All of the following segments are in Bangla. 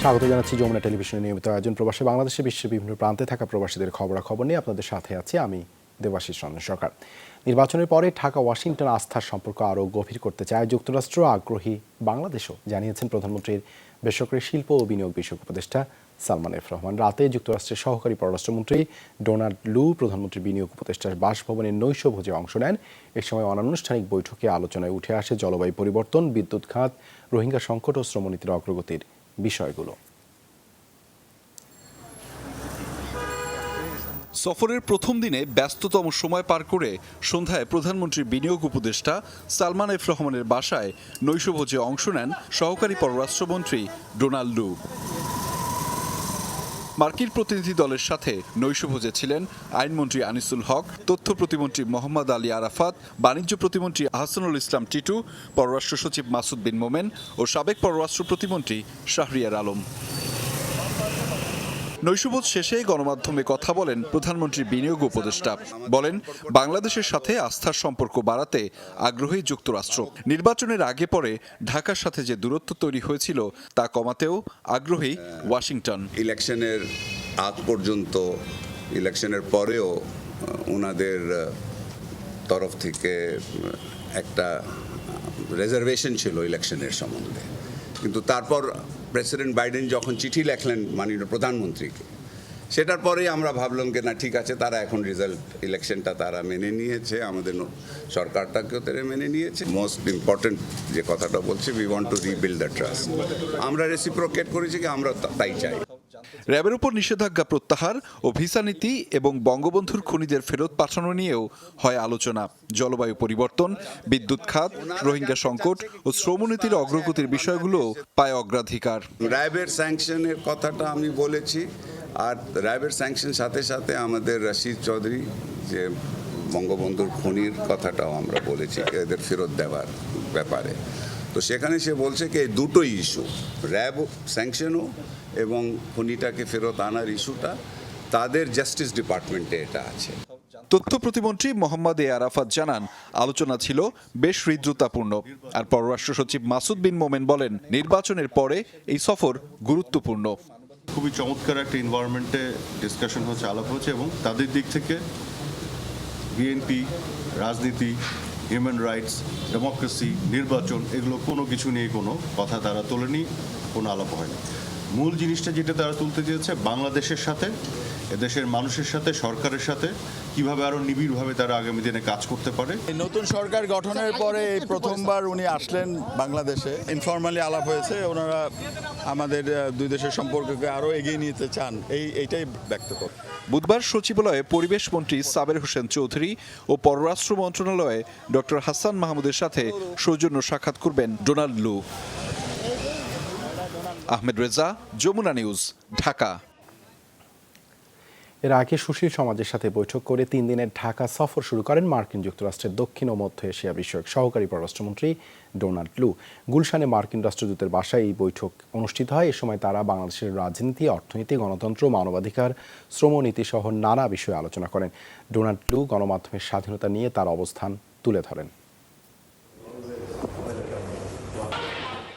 স্বাগত জানাচ্ছি যমুনা টেলিভিশনের নিয়মিত আয়োজন প্রবাসী বাংলাদেশে বিশ্বের বিভিন্ন প্রান্তে থাকা প্রবাসীদের খবরাখবর নিয়ে আপনাদের সাথে আছি আমি দেবাশিস রঞ্জন সরকার। নির্বাচনের পরে ঢাকা ওয়াশিংটন আস্থার সম্পর্ক আরও গভীর করতে চায় যুক্তরাষ্ট্র, আগ্রহী বাংলাদেশও, জানিয়েছেন প্রধানমন্ত্রীর বেসরকারি শিল্প ও বিনিয়োগ বিষয়ক উপদেষ্টা সালমান এফ রহমান। রাতে যুক্তরাষ্ট্রের সহকারী পররাষ্ট্রমন্ত্রী ডোনাল্ড লু প্রধানমন্ত্রীর বিনিয়োগ উপদেষ্টার বাসভবনের নৈশভোজে অংশ নেন। এ সময় অনানুষ্ঠানিক বৈঠকে আলোচনায় উঠে আসে জলবায়ু পরিবর্তন, বিদ্যুৎ খাত, রোহিঙ্গা সংকট ও শ্রমনীতির অগ্রগতির বিষয়গুলো। সফরের প্রথম দিনে ব্যস্ততম সময় পার করে সন্ধ্যায় প্রধানমন্ত্রীর বিনিয়োগ উপদেষ্টা সালমান এফ রহমানের বাসায় নৈশভোজে অংশ নেন সহকারী পররাষ্ট্রমন্ত্রী ডোনাল্ড লু। মার্কিন প্রতিনিধি দলের সাথে নৈশভোজে ছিলেন আইনমন্ত্রী আনিসুল হক, তথ্য প্রতিমন্ত্রী মোহাম্মদ আলী আরাফাত, বাণিজ্য প্রতিমন্ত্রী আহসানুল ইসলাম টিটু, পররাষ্ট্র সচিব মাসুদ বিন মোমেন ও সাবেক পররাষ্ট্র প্রতিমন্ত্রী শাহরিয়ার আলম। নৈশভোজ শেষে গণমাধ্যমে কথা বলেন প্রধানমন্ত্রীর বিনিয়োগ উপদেষ্টা। বলেন, বাংলাদেশের সাথে আস্থার সম্পর্ক বাড়াতে আগ্রহী যুক্তরাষ্ট্র। নির্বাচনের আগে পরে ঢাকার সাথে যে দূরত্ব তৈরি হয়েছিল তা কমাতেও আগ্রহী ওয়াশিংটন। ইলেকশনের আগ পর্যন্ত, ইলেকশনের পরেও ওনাদের তরফ থেকে একটা রিজার্ভেশন ছিল ইলেকশনের সম্বন্ধে, কিন্তু তারপর প্রেসিডেন্ট বাইডেন যখন চিঠি লেখলেন মাননীয় প্রধানমন্ত্রীকে, সেটার পরেই আমরা ভাবলাম যে না, ঠিক আছে, তারা এখন ইলেকশনটা তারা মেনে নিয়েছে, আমাদের সরকারটাকেও তারা মেনে নিয়েছে। মোস্ট ইম্পর্টেন্ট যে কথাটা বলছে, we want to rebuild the trust. আমরা রেসিপ্রোকেট করেছি কি আমরা তাই চাই। র্যাবের উপর নিষেধাজ্ঞা প্রত্যাহার ও ভিসা নীতি এবং বঙ্গবন্ধুর খুনিদের ফেরত পাঠানো নিয়েও হয় আলোচনা। জলবায়ু পরিবর্তন, বিদ্যুৎ খাত, রোহিঙ্গা সংকট ও শ্রমনীতির অগ্রগতির বিষয়গুলো পায় অগ্রাধিকার। র্যাবের স্যাংশনের কথাটা আমি বলেছি, আর র্যাবের স্যাংশন সাথে সাথে আমাদের রশিদ চৌধুরী যে বঙ্গবন্ধুর খুনির কথাটাও আমরা বলেছি, এদের ফেরত দেওয়ার ব্যাপারে। তো সেখানে সে বলছে কি দুটোই ইস্যু, র্যাব স্যাংশনও এবং খুনিটাকে ফেরত আনার ইস্যুটা তাদের জাস্টিস ডিপার্টমেন্টে এটা আছে। তথ্য প্রতিমন্ত্রী মোহাম্মদ এ আরাফাত জানান, আলোচনা ছিল বেশ হৃদ্যতাপূর্ণ। আর পররাষ্ট্র সচিব মাসুদ বিন মোমেন বলেন, নির্বাচনের পরে এই সফর গুরুত্বপূর্ণ। খুবই চমৎকার একটা এনভায়রনমেন্টে ডিসকাশন হচ্ছে, আলাপ হচ্ছে, এবং তাদের দিক থেকে বিএনপি, রাজনীতি, হিউম্যান রাইটস, ডেমোক্রেসি, নির্বাচন, এগুলো কোনো কিছু নিয়ে কোনো কথা তারা তোলেনি, কোনো আলাপ হয়নি। মূল জিনিসটা যেটা তারা তুলতে চেয়েছে, বাংলাদেশের সাথে, এদেশের মানুষের সাথে, সরকারের সাথে কিভাবে আরো নিবিড়ভাবে তারা আগামী দিনে কাজ করতে পারে। নতুন সরকার গঠনের পরে এই প্রথমবার উনি আসলেন বাংলাদেশে। ইনফরমালি আলাপ হয়েছে, ওনারা আমাদের দুই দেশের সম্পর্ককে আরো এগিয়ে নিতে চান, এইটাই ব্যক্ত করে। বুধবার সচিবালয়ে পরিবেশ মন্ত্রী সাবের হোসেন চৌধুরী ও পররাষ্ট্র মন্ত্রণালয়ে ডক্টর হাসান মাহমুদের সাথে সৌজন্য সাক্ষাৎ করবেন Donald Lu. Ahmed Reza, Jamuna News, Dhaka. এর আগে সুশীল সমাজের সাথে বৈঠক করে 3 দিনের ঢাকা সফর শুরু করেন মার্কিন যুক্তরাষ্ট্রের দক্ষিণ ও মধ্য এশিয়া বিষয়ক সহকারী পররাষ্ট্রমন্ত্রী ডোনাল্ড লু। গুলশানে মার্কিন রাষ্ট্রদূতের বাসায় এই বৈঠক অনুষ্ঠিত হয়। এ সময় তারা বাংলাদেশের রাজনীতি, অর্থনীতি, গণতন্ত্র, মানবাধিকার, শ্রমনীতি সহ নানা বিষয়ে আলোচনা করেন। ডোনাল্ড লু গণমাধ্যমের স্বাধীনতা নিয়ে তার অবস্থান তুলে ধরেন।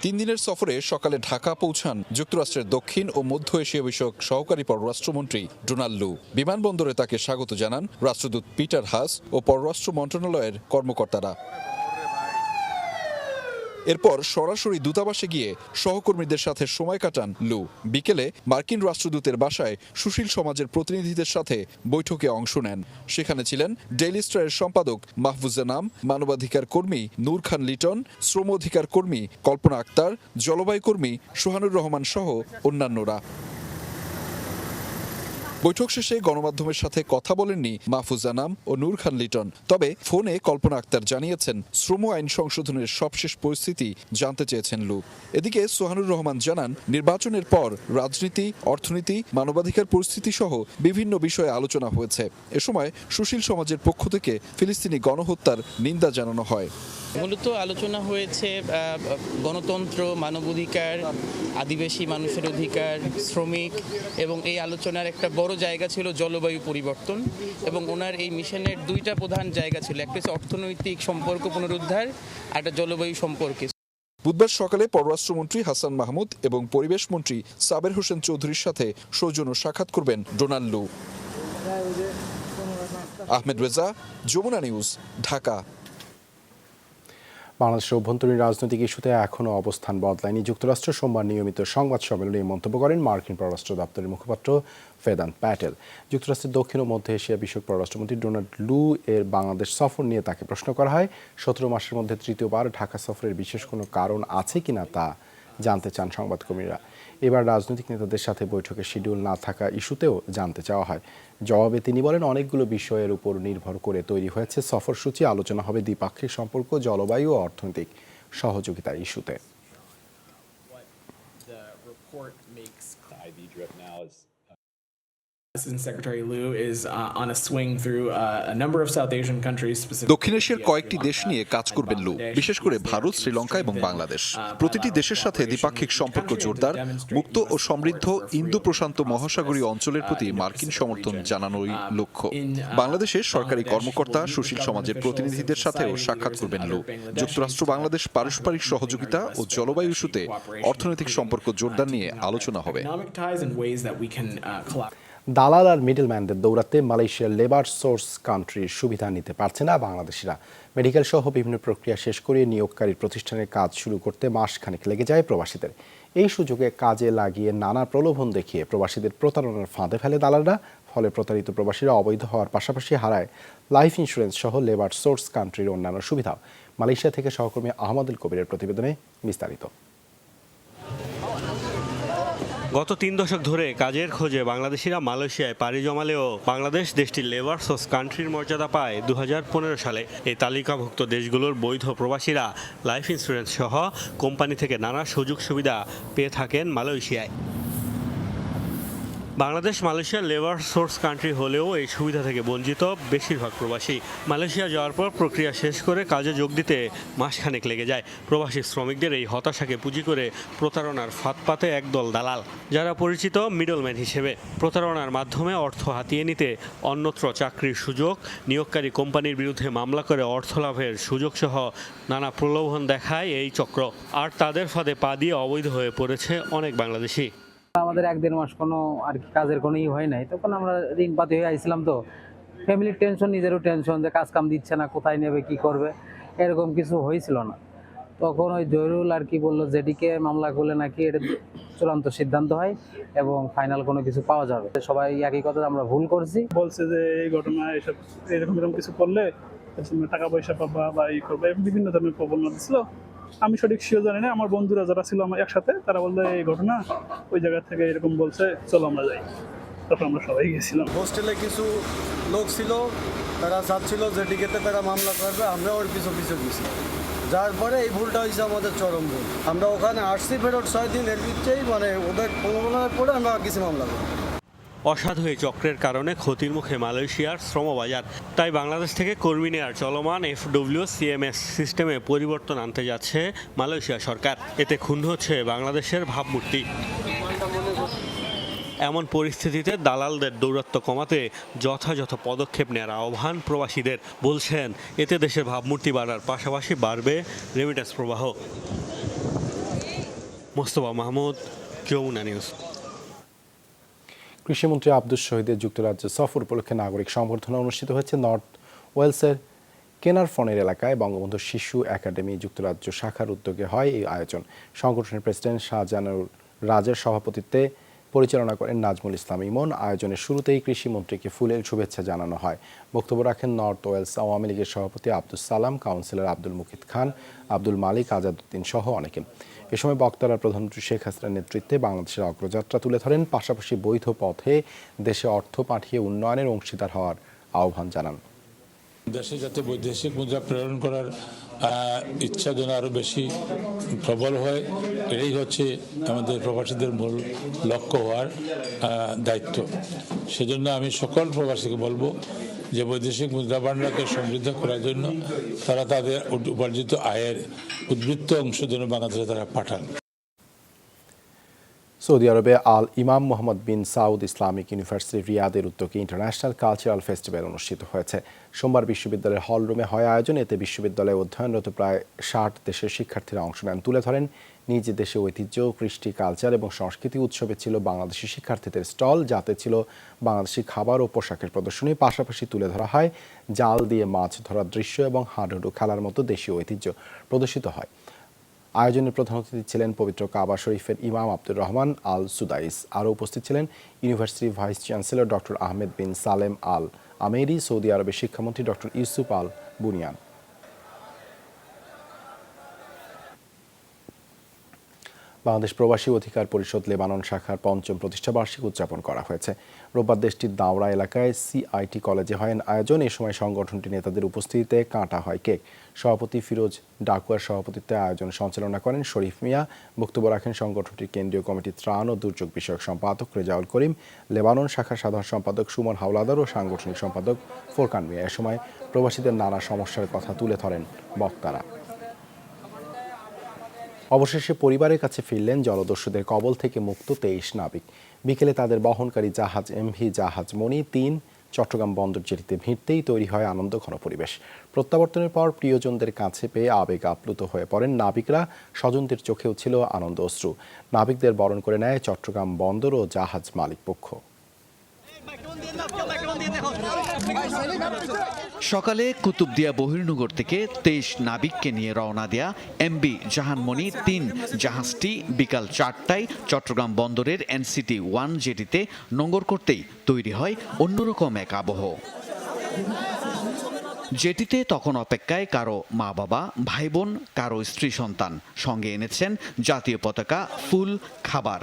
3 দিনের সফরে সকালে ঢাকা পৌঁছান যুক্তরাষ্ট্রের দক্ষিণ ও মধ্য এশিয়া বিষয়ক সহকারী পররাষ্ট্রমন্ত্রী ডোনাল্ড লু। বিমানবন্দরে তাকে স্বাগত জানান রাষ্ট্রদূত পিটার হাস ও পররাষ্ট্র মন্ত্রণালয়ের কর্মকর্তারা। এরপর সরাসরি দূতাবাসে গিয়ে সহকর্মীদের সাথে সময় কাটান লু। বিকেলে মার্কিন রাষ্ট্রদূতের বাসায় সুশীল সমাজের প্রতিনিধিদের সাথে বৈঠকে অংশ নেন। সেখানে ছিলেন ডেইলি স্টারের সম্পাদক মাহফুজা নাম, মানবাধিকার কর্মী নূর খান লিটন, শ্রম অধিকার কর্মী কল্পনা আক্তার, জলবায়ু কর্মী সোহানুর রহমান সহ অন্যান্যরা। বৈঠক শেষে গণমাধ্যমের সাথে কথা বলেননি মাহফুজা নাম ও নূর খান লিটন। তবে ফোনে কল্পনা আক্তার জানিয়েছেন, শ্রম আইন সংশোধনের সবশেষ পরিস্থিতি জানতে চেয়েছেন লু। এদিকে সোহানুর রহমান জানান, নির্বাচনের পর রাজনীতি, অর্থনীতি, মানবাধিকার পরিস্থিতি সহ বিভিন্ন বিষয়ে আলোচনা হয়েছে। এ সময় সুশীল সমাজের পক্ষ থেকে ফিলিস্তিনি গণহত্যার নিন্দা জানানো হয়। মূলত আলোচনা হয়েছে গণতন্ত্র, মানবাধিকার, আদিবাসী মানুষের অধিকার, শ্রমিক, এবং এই আলোচনার একটা বড় জায়গা ছিল জলবায়ু পরিবর্তন। এবং ওনার এই মিশনের 2টা প্রধান জায়গা ছিল, একটা হচ্ছে অর্থনৈতিক সম্পর্ক পুনরুদ্ধার, আর একটা জলবায়ু সম্পর্কে। বুধবার সকালে পররাষ্ট্রমন্ত্রী হাসান মাহমুদ এবং পরিবেশ মন্ত্রী সাবের হোসেন চৌধুরীর সাথে সৌজন্য সাক্ষাৎ করবেন Donald Lu. Ahmed Reza, Jamuna News, Dhaka. বাংলাদেশের অভ্যন্তরীণ রাজনৈতিক ইস্যুতে এখনও অবস্থান বদলায়নি যুক্তরাষ্ট্র। সোমবার নিয়মিত সংবাদ সম্মেলনে মন্তব্য করেন মার্কিন পররাষ্ট্র দপ্তরের মুখপাত্র ফেদান প্যাটেল। যুক্তরাষ্ট্রের দক্ষিণ ও মধ্য এশিয়া বিষয়ক পররাষ্ট্রমন্ত্রী ডোনাল্ড লু এর বাংলাদেশ সফর নিয়ে তাকে প্রশ্ন করা হয়। 17 মাসের মধ্যে তৃতীয়বার ঢাকা সফরের বিশেষ কোনো কারণ আছে কিনা তা জানতে চান সংবাদকর্মীরা। এবার রাজনৈতিক নেতাদের সাথে বৈঠকের শিডিউল না থাকা ইস্যুতেও জানতে চাওয়া হয়। জবাবে তিনি বলেন, অনেকগুলো বিষয়ের উপর নির্ভর করে তৈরি হয়েছে সফরসূচি। আলোচনা হবে দ্বিপাক্ষিক সম্পর্ক, জলবায়ু ও অর্থনৈতিক সহযোগিতার ইস্যুতে। Assistant Secretary Liu is on a swing through a number of South Asian countries. দক্ষিণ এশিয়ার কয়েকটি দেশ নিয়ে কাজ করবেন লু, বিশেষ করে ভারত, শ্রীলঙ্কা এবং বাংলাদেশ। প্রতিটি দেশের সাথে দ্বিপাক্ষিক সম্পর্ক জোরদার, মুক্ত ও সমৃদ্ধ ইন্দো প্রশান্ত মহাসাগরীয় অঞ্চলের প্রতি মার্কিন সমর্থন জানানোই লক্ষ্য। বাংলাদেশের সরকারি কর্মকর্তা, সুশীল সমাজের প্রতিনিধিদের সাথেও সাক্ষাৎ করবেন লু। যুক্তরাষ্ট্র বাংলাদেশ পারস্পরিক সহযোগিতা ও জলবায়ু ইস্যুতে অর্থনৈতিক সম্পর্ক জোরদার নিয়ে আলোচনা হবে। দালাল আর মিডলম্যানদের দৌড়াতে মালয়েশিয়ার লেবার সোর্স কান্ট্রির সুবিধা নিতে পারছে না বাংলাদেশিরা। মেডিকেল সহ বিভিন্ন প্রক্রিয়া শেষ করে নিয়োগকারী প্রতিষ্ঠানের কাজ শুরু করতে মাসখানেক লেগে যায় প্রবাসীদের। এই সুযোগে কাজে লাগিয়ে নানা প্রলোভন দেখিয়ে প্রবাসীদের প্রতারণার ফাঁদে ফেলে দালালরা। ফলে প্রতারিত প্রবাসীরা অবৈধ হওয়ার পাশাপাশি হারায় লাইফ ইন্স্যুরেন্স সহ লেবার সোর্স কান্ট্রির অন্যান্য সুবিধাও। মালয়েশিয়া থেকে সহকর্মী আহমদুল কবিরের প্রতিবেদনে বিস্তারিত। গত 3 দশক ধরে কাজের খোঁজে বাংলাদেশিরা মালয়েশিয়ায় পাড়ি জমালেও বাংলাদেশ দেশটির লেবার সোর্স কান্ট্রির মর্যাদা পায় 2015 সালে। এই তালিকাভুক্ত দেশগুলোর বৈধ প্রবাসীরা লাইফ ইন্স্যুরেন্স সহ কোম্পানি থেকে নানা সুযোগ সুবিধা পেয়ে থাকেন মালয়েশিয়ায়। বাংলাদেশ মালয়েশিয়ার লেবার সোর্স কান্ট্রি হলেও এই সুবিধা থেকে বঞ্চিত বেশিরভাগ প্রবাসী। মালয়েশিয়া যাওয়ার পর প্রক্রিয়া শেষ করে কাজে যোগ দিতে মাসখানেক লেগে যায়। প্রবাসী শ্রমিকদের এই হতাশাকে পুঁজি করে প্রতারণার ফাঁদ পাতে একদল দালাল, যারা পরিচিত মিডলম্যান হিসেবে। প্রতারণার মাধ্যমে অর্থ হাতিয়ে নিতে অন্যত্র চাকরির সুযোগ, নিয়োগকারী কোম্পানির বিরুদ্ধে মামলা করে অর্থ লাভের সুযোগ সহ নানা প্রলোভন দেখায় এই চক্র। আর তাদের ফাঁদে পা দিয়ে অবৈধ হয়ে পড়েছে অনেক বাংলাদেশি। আমাদের 1-1.5 মাস কোনো আর কি কাজের কোনো হয় নাই, তখন আমরা ঋণপাতি হয়ে আইছিলাম। তো ফ্যামিলির টেনশন, নিজেরও টেনশন যে কাজ কাম দিচ্ছে না, কোথায় নেবে, কি করবে, এরকম কিছু হয়েছিল না। তখন ওই জহিরুল আর কি বললো, যেটিকে মামলা করলে নাকি এটা চূড়ান্ত সিদ্ধান্ত হয় এবং ফাইনাল কোনো কিছু পাওয়া যাবে। সবাই একই কথা, আমরা ভুল করছি। বলছে যে এই ঘটনা এসব এরকম কিছু করলে টাকা পয়সা পাবা বা এই করবে, বিভিন্ন ধরনের প্রবণতা দিচ্ছিল। আমি সঠিক শিও জানি না, আমার বন্ধুরা যারা ছিল আমার একসাথে, তারা বললো এই ঘটনা ওই জায়গা থেকে এরকম বলছে, চলো আমরা যাই। তারপর আমরা সবাই গেছিলাম। হোস্টেলে কিছু লোক ছিল, তারা চাচ্ছিল যে টিকেটে তারা মামলা করবে, আমরা ওর পিছু গেছি। যার পরে এই ভুলটা হয়েছে আমাদের চরম ভুল। আমরা ওখানে আসছি ফেরত 6 দিন, এর ভিতরেই মানে ওদের প্রলোভনের পরে আমরা কিছু মামলা করি। অসাধু এই চক্রের কারণে ক্ষতির মুখে মালয়েশিয়ার শ্রমবাজার। তাই বাংলাদেশ থেকে কর্মী নেওয়ার চলমান FWCMS সিস্টেমে পরিবর্তন আনতে যাচ্ছে মালয়েশিয়া সরকার। এতে ক্ষুণ্ণ হচ্ছে বাংলাদেশের ভাবমূর্তি। এমন পরিস্থিতিতে দালালদের দৌরাত্ম্য কমাতে যথাযথ পদক্ষেপ নেওয়ার আহ্বান প্রবাসীদের। বলছেন, এতে দেশের ভাবমূর্তি বাড়ার পাশাপাশি বাড়বে রেমিটেন্স প্রবাহ। মোস্তফা মাহমুদ, যমুনা নিউজ। কৃষিমন্ত্রী আব্দুস শহীদের যুক্তরাজ্য সফর উপলক্ষে নাগরিক সংবর্ধনা অনুষ্ঠিত হয়েছে নর্থ ওয়েলসের কেনারফনের এলাকায়। বঙ্গবন্ধু শিশু একাডেমি যুক্তরাজ্য শাখার উদ্যোগে হয় এই আয়োজন। সংগঠনের প্রেসিডেন্ট শাহজাহানুর রাজের সভাপতিত্বে পরিচালনা করেন নাজমুল ইসলাম ইমন। আয়োজনের শুরুতেই কৃষিমন্ত্রীকে ফুলেল শুভেচ্ছা জানানো হয়। বক্তব্য রাখেন নর্থ ওয়েলস আওয়ামী লীগের সভাপতি আব্দুস সালাম, কাউন্সিলর আব্দুল মুকিত খান, আব্দুল মালিক, আজাদউদ্দিন সহ অনেকে। এ সময় বক্তারা প্রধানমন্ত্রী শেখ হাসিনার নেতৃত্বে বাংলাদেশের অগ্রযাত্রা তুলে ধরেন, পাশাপাশি বৈধ পথে দেশে অর্থ পাঠিয়ে উন্নয়নের অংশীদার হওয়ার আহ্বান জানান। দেশে যাতে বৈদেশিক মুদ্রা প্রেরণ করার ইচ্ছা যেন আরও বেশি প্রবল হয়, এটাই হচ্ছে আমাদের প্রবাসীদের মূল লক্ষ্য হওয়ার দায়িত্ব। সেজন্য আমি সকল প্রবাসীকে বলবো যে বৈদেশিক মুদ্রা ভাণ্ডারকে সমৃদ্ধ করার জন্য তারা তাদের উপার্জিত আয়ের উদ্বৃত্ত অংশ যেন বাংলাদেশে তারা পাঠান। সৌদি আরবে আল ইমাম মোহাম্মদ বিন সাউদ ইসলামিক ইউনিভার্সিটি রিয়াদের উদ্যোগে ইন্টারন্যাশনাল কালচারাল ফেস্টিভ্যাল অনুষ্ঠিত হয়েছে। সোমবার বিশ্ববিদ্যালয়ের হল রুমে হয় আয়োজন। এতে বিশ্ববিদ্যালয়ে অধ্যয়নরত প্রায় 60 দেশের শিক্ষার্থীরা অংশ নেন। তুলে ধরেন নিজ দেশে ঐতিহ্য, কৃষ্টি, কালচার এবং সংস্কৃতি। উৎসবে ছিল বাংলাদেশি শিক্ষার্থীদের স্টল, যাতে ছিল বাংলাদেশি খাবার ও পোশাকের প্রদর্শনী। পাশাপাশি তুলে ধরা হয় জাল দিয়ে মাছ ধরার দৃশ্য এবং হাডুডু খেলার মতো দেশীয় ঐতিহ্য প্রদর্শিত হয়। আয়োজনের প্রধান অতিথি ছিলেন পবিত্র কাবা শরীফের ইমাম আব্দুর রহমান আল সুদাইস। আরও উপস্থিত ছিলেন ইউনিভার্সিটির ভাইস চ্যান্সেলর ডক্টর আহমেদ বিন সালেম আল আমেরি, সৌদি আরবের শিক্ষামন্ত্রী ডক্টর ইউসুফ আল বুনিয়ান। বাংলাদেশ প্রবাসী অধিকার পরিষদ লেবানন শাখার ৫ম প্রতিষ্ঠাবার্ষিকী উদযাপন করা হয়েছে। রোববার দেশটির দাওরা এলাকায় সিআইটি কলেজে হয় আয়োজন। এ সময় সংগঠনটির নেতাদের উপস্থিতিতে কাটা হয় কেক। সভাপতি ফিরোজ ডাকুয়ার সভাপতিত্বে আয়োজন সঞ্চালনা করেন শরীফ মিয়া। বক্তব্য রাখেন সংগঠনটির কেন্দ্রীয় কমিটির ত্রাণ ও দুর্যোগ বিষয়ক সম্পাদক রেজাউল করিম, লেবানন শাখার সাধারণ সম্পাদক সুমন হাওলাদার ও সাংগঠনিক সম্পাদক ফোরকান মিয়া। এ সময় প্রবাসীদের নানা সমস্যার কথা তুলে ধরেন বক্তারা। অবশেষে পরিবারের কাছে ফিরলেন জলদস্যুদের কবল থেকে মুক্ত 23 নাবিক। বিকেলে তাদের বহনকারী জাহাজ এমভি জাহাজ মনি 3 চট্টগ্রাম বন্দর জেটিতে ভিড়তেই তৈরি হয় আনন্দঘন পরিবেশ। প্রত্যাবর্তনের পর প্রিয়জনদের কাছে পেয়ে আবেগ আপ্লুত হয়ে পড়েন নাবিকরা। স্বজনদের চোখেও ছিল আনন্দ অশ্রু। নাবিকদের বরণ করে নেয় চট্টগ্রাম বন্দর ও জাহাজ মালিক পক্ষ। সকালে কুতুবদিয়া বহির্নগর থেকে 23 নাবিককে নিয়ে রওনা দেয়া এমবি জাহানমণি 3 জাহাজটি বিকাল 4টায় চট্টগ্রাম বন্দরের এনসিটি 1 জেটিতে নোঙর করতেই তৈরি হয় অন্যরকম এক আবহ। জেটিতে তখন অপেক্ষায় কারো মা বাবা, ভাই বোন, কারো স্ত্রী সন্তান। সঙ্গে এনেছেন জাতীয় পতাকা, ফুল, খাবার।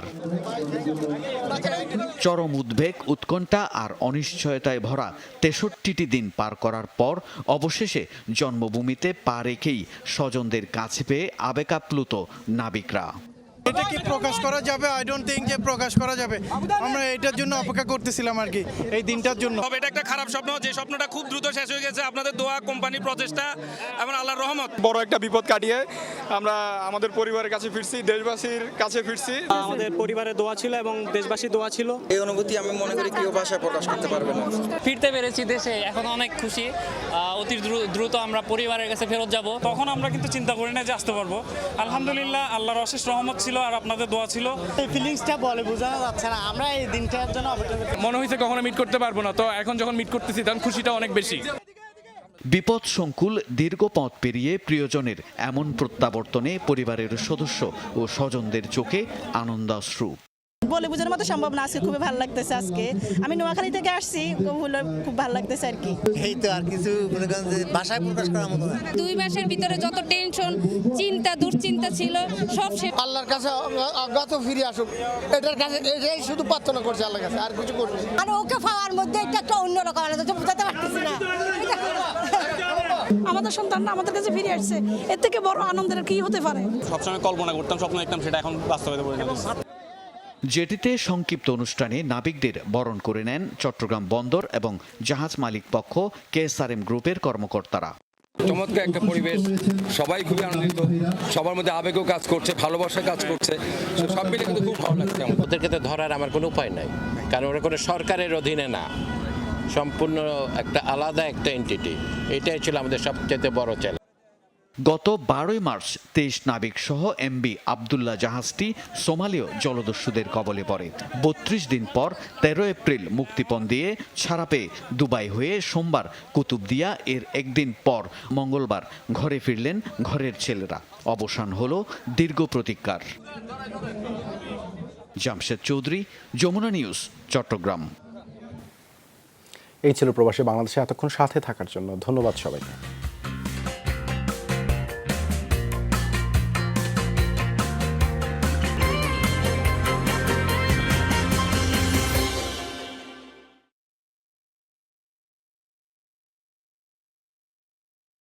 চরম উদ্বেগ, উৎকণ্ঠা আর অনিশ্চয়তায় ভরা 63টি দিন পার করার পর অবশেষে জন্মভূমিতে পা রেখেই স্বজনদের কাছে পেয়ে আবেগ আপ্লুত নাবিকরা। এটা কি প্রকাশ করা যাবে? আই ডোন্ট থিংক যে প্রকাশ করা যাবে। আমরা এটার জন্য অপেক্ষা করতেছিলাম আর কি, এই দিনটার জন্য। এটা একটা খারাপ স্বপ্ন, যে স্বপ্নটা খুব দ্রুত শেষ হয়ে গেছে। আপনাদের দোয়া, কোম্পানির প্রচেষ্টা এবং আল্লাহর রহমত। বড় একটা বিপদ কাটিয়ে আমরা আমাদের পরিবারের কাছে ফিরছি, দেশবাসীর কাছে ফিরছি। আমাদের পরিবারের দোয়া ছিল এবং দেশবাসীর দোয়া ছিল। এই অনুভূতি আমি মনে করি কেউ ভাষায় প্রকাশ করতে পারবে না। ফিরতে পেরেছি দেশে, এখন অনেক খুশি। অতি দ্রুত আমরা পরিবারের কাছে ফেরত যাব। তখন আমরা কিন্তু চিন্তা করি না যে আসতে পারবো। আলহামদুলিল্লাহ, আল্লাহর অশেষ রহমত ছিল আর আপনাদের দোয়া ছিল। এই ফিলিংসটা বলে বোঝানো যাচ্ছে না। আমরা এই দিনটার জন্য মনে হয়েছে কখনো মিট করতে পারবো না, তো এখন যখন মিট করতেছি তখন খুশিটা অনেক বেশি। বিপদ সংকুল দীর্ঘ পথ পেরিয়ে প্রিয়জনের এমন প্রত্যাবর্তনে পরিবারের সদস্য ও স্বজনদের চোখে আনন্দাশ্রু। বলে বোঝানোর মতো সম্ভব না। আজকে খুবই ভালো লাগতেছে। আজকে আমি নোয়াখালী থেকে আসছি, খুব ভালো লাগতেছে আর কি। এই তো আর কিছু ভাষায় প্রকাশ করার মতো না। 2 মাসের ভিতরে যত টেনশন, চিন্তা, দুশ্চিন্তা ছিল সব শেষ। আল্লাহর কাছে অজ্ঞাত ফিরে আসুক, এটার কাছে এটাই শুধু প্রার্থনা করছে আল্লাহর কাছে, আর কিছু করবে না। আর ওকে পাওয়ার মধ্যে এটা একটা অন্যরকম আলাদা, বুঝাতে পারতেছি না। আমাদের সন্তানরা আমাদের কাছে ফিরে আসছে, এর থেকে বড় আনন্দের কি হতে পারে? সবসময় কল্পনা করতাম, স্বপ্ন দেখতাম, সেটা এখন বাস্তবায়িত পরিণত। জেটিতে সংক্ষিপ্ত অনুষ্ঠানে নাবিকদের বরণ করে নেন চট্টগ্রাম বন্দর এবং জাহাজ মালিক পক্ষ, কেএসআরএম গ্রুপের কর্মকর্তারা। চমৎকার একটা পরিবেশ, সবাই খুবই আনন্দিত, সবার মধ্যে আবেগও কাজ করছে, ভালোবাসা কাজ করছে, সব মিলে কিন্তু খুব ভালো লাগছে। ওদেরকে তো ধরার আমার কোনো উপায় নাই, কারণ ওরা কোনো সরকারের অধীনে না, সম্পূর্ণ একটা আলাদা একটা এন্টিটি। এটাই ছিল আমাদের সবচেয়ে বড় চ্যালেঞ্জ। গত 12 মার্চ 23 নাবিক সহ এমবি আবদুল্লাহ জাহাজটি সোমালীয় জলদস্যুদের কবলে পড়ে। 32 দিন পর 13 এপ্রিল মুক্তিপণ দিয়ে ছাড়া পেয়ে দুবাই হয়ে সোমবার কুতুবদিয়া, এর একদিন পর মঙ্গলবার ঘরে ফিরলেন ঘরের ছেলেরা। অবসান হলো দীর্ঘ প্রতীক্ষার। জামশেদ চৌধুরী, যমুনা নিউজ, চট্টগ্রাম। এই ছিল প্রবাসী বাংলাদেশে এতক্ষণ সাথে থাকার জন্য ধন্যবাদ সবাইকে।